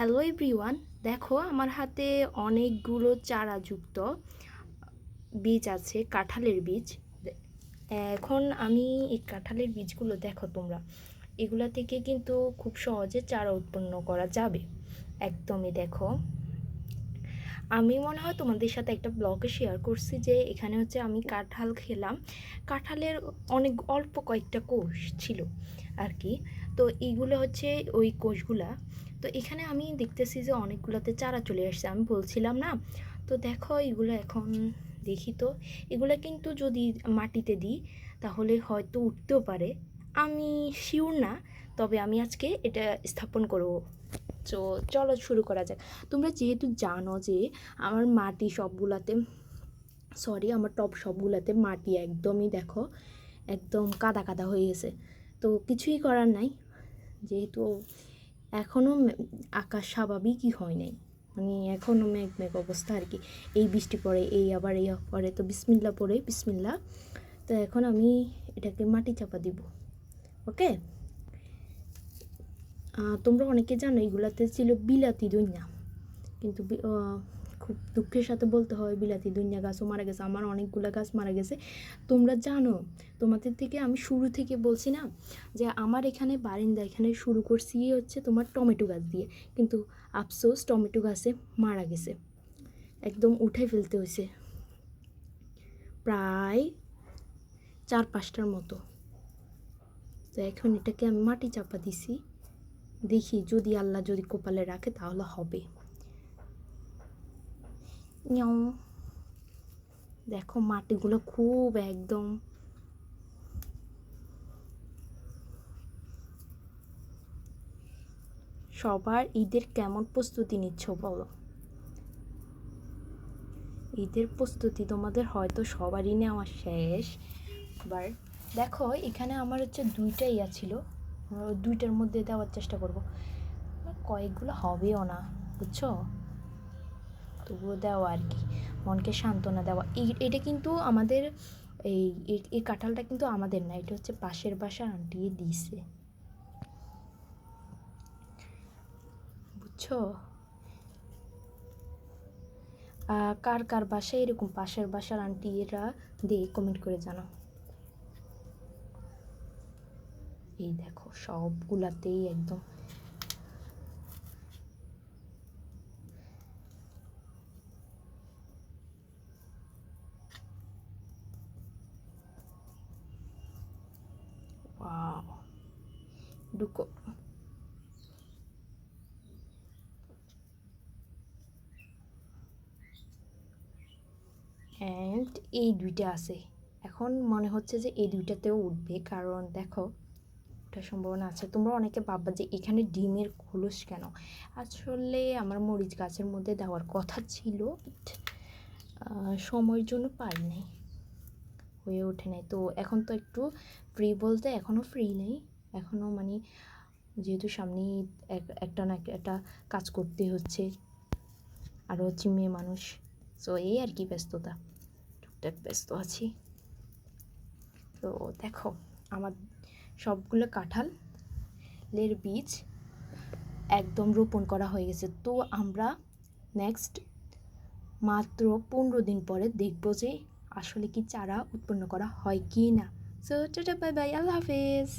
Hello everyone, দেখো আমার হাতে অনেকগুলো চারাযুক্ত বীজ আছে, কাঁঠালের বীজ। এখন আমি এই কাঁঠালের বীজগুলো দেখো তোমরা, এগুলা থেকে কিন্তু খুব সহজে চারা উৎপন্ন করা যাবে। একদমই দেখো, আমি মনে হয় তোমাদের সাথে একটা ব্লগে শেয়ার করছি যে এখানে হচ্ছে আমি কাঁঠাল খেলাম, কাঁঠালের অনেক অল্প কয়েকটা কোষ ছিল আর কি। তো এইগুলো হচ্ছে ওই কোষগুলা। তো এখানে আমি দেখতেছি যে অনেকগুলোতে চারা চলে আসছে, আমি বলছিলাম না। তো দেখো এগুলো এখন দেখি তো, এগুলো কিন্তু যদি মাটিতে দিই তাহলে হয়তো উঠতেও পারে, আমি শিওর না। তবে আমি আজকে এটা স্থাপন করব। তো চলো শুরু করা যাক। তোমরা যেহেতু জানো যে আমার মাটি সবগুলাতে, আমার টব সবগুলাতে মাটি একদমই দেখো একদম কাদা কাদা হয়ে গেছে। তো কিছুই করার নাই, যেহেতু এখনও আকাশ স্বাভাবিকই হয় নাই, মানে এখনও মেঘ মেঘ অবস্থা আর কি। এই বৃষ্টি পড়ে, এই আবার এই পরে, তো বিসমিল্লা পড়ে বিসমিল্লা। তো এখন আমি এটাকে মাটি চাপা দিব। ওকে, তোমরা অনেকে জানো এগুলাতে ছিল বিলাতি দইন্যা, কিন্তু খুব দুঃখের সাথে বলতে হয় বিলাতি দইন্যা গাছও মারা গেছে, আমার অনেকগুলো গাছ মারা গেছে। তোমরা জানো, তোমাদের থেকে আমি শুরু থেকে বলছি না যে আমার এখানে বারিন্দা এখানে শুরু করছি হচ্ছে তোমার টমেটো গাছ দিয়ে, কিন্তু আফসোস টমেটো গাছে মারা গেছে, একদম উঠে ফেলতে হয়েছে প্রায় 4-5টার মতো। তো এখন এটাকে আমি মাটি চাপা দিছি, দেখি যদি আল্লাহ যদি কপালে রাখে তাহলে হবে। দেখো মাটিগুলো খুব একদম সবার ঈদের কেমন প্রস্তুতি নিচ্ছ বলো? ঈদের প্রস্তুতি তোমাদের হয়তো সবারই নেওয়া শেষ। এবার দেখো এখানে আমার হচ্ছে 2টা ইয়া ছিল, 2টার মধ্যে দেওয়ার চেষ্টা করব, কয়েকগুলো হবেও না বুঝছো, তবুও দেওয়া আর কি, মনকে সান্ত্বনা দেওয়া। এটা কিন্তু আমাদের এই কাঁঠালটা কিন্তু আমাদের না, এটা হচ্ছে পাশের বাসার আন্টি দিয়েছে, বুঝছো। কার কার বাসায় এরকম পাশের বাসার আন্টিরা দিয়ে কমেন্ট করে জানাও। এই দেখো সবগুলাতেই একদম ওয়াও, ঢুকো। অ্যান্ড এই 2টা আছে, এখন মনে হচ্ছে যে এই 2টাতেও উঠবে, কারণ দেখো ওটার সম্ভাবনা আছে। তোমরা অনেকে ভাববা যে এখানে ডিমের খোলস কেন, আসলে আমার মরিচ গাছের মধ্যে দেওয়ার কথা ছিল, সময়ের জন্য পারি নাই, হয়ে ওঠে নাই। তো এখন তো একটু ফ্রি বলতে এখনও ফ্রি নেই, এখনও মানে যেহেতু সামনে একটা না একটা কাজ করতে হচ্ছে, আরও হচ্ছে মেয়ে মানুষ, তো এই আর কি ব্যস্ততা, টুকটাক ব্যস্ত আছি। তো দেখো আমার সবগুলো কাঁঠালের বীজ একদম রোপণ করা হয়ে গেছে। তো আমরা নেক্সট মাত্র 15 দিন পরে দেখবো যে আসলে কি চারা উৎপন্ন করা হয় কি না। সো টাটা, বাই বাই, আল্লাহ হাফেজ।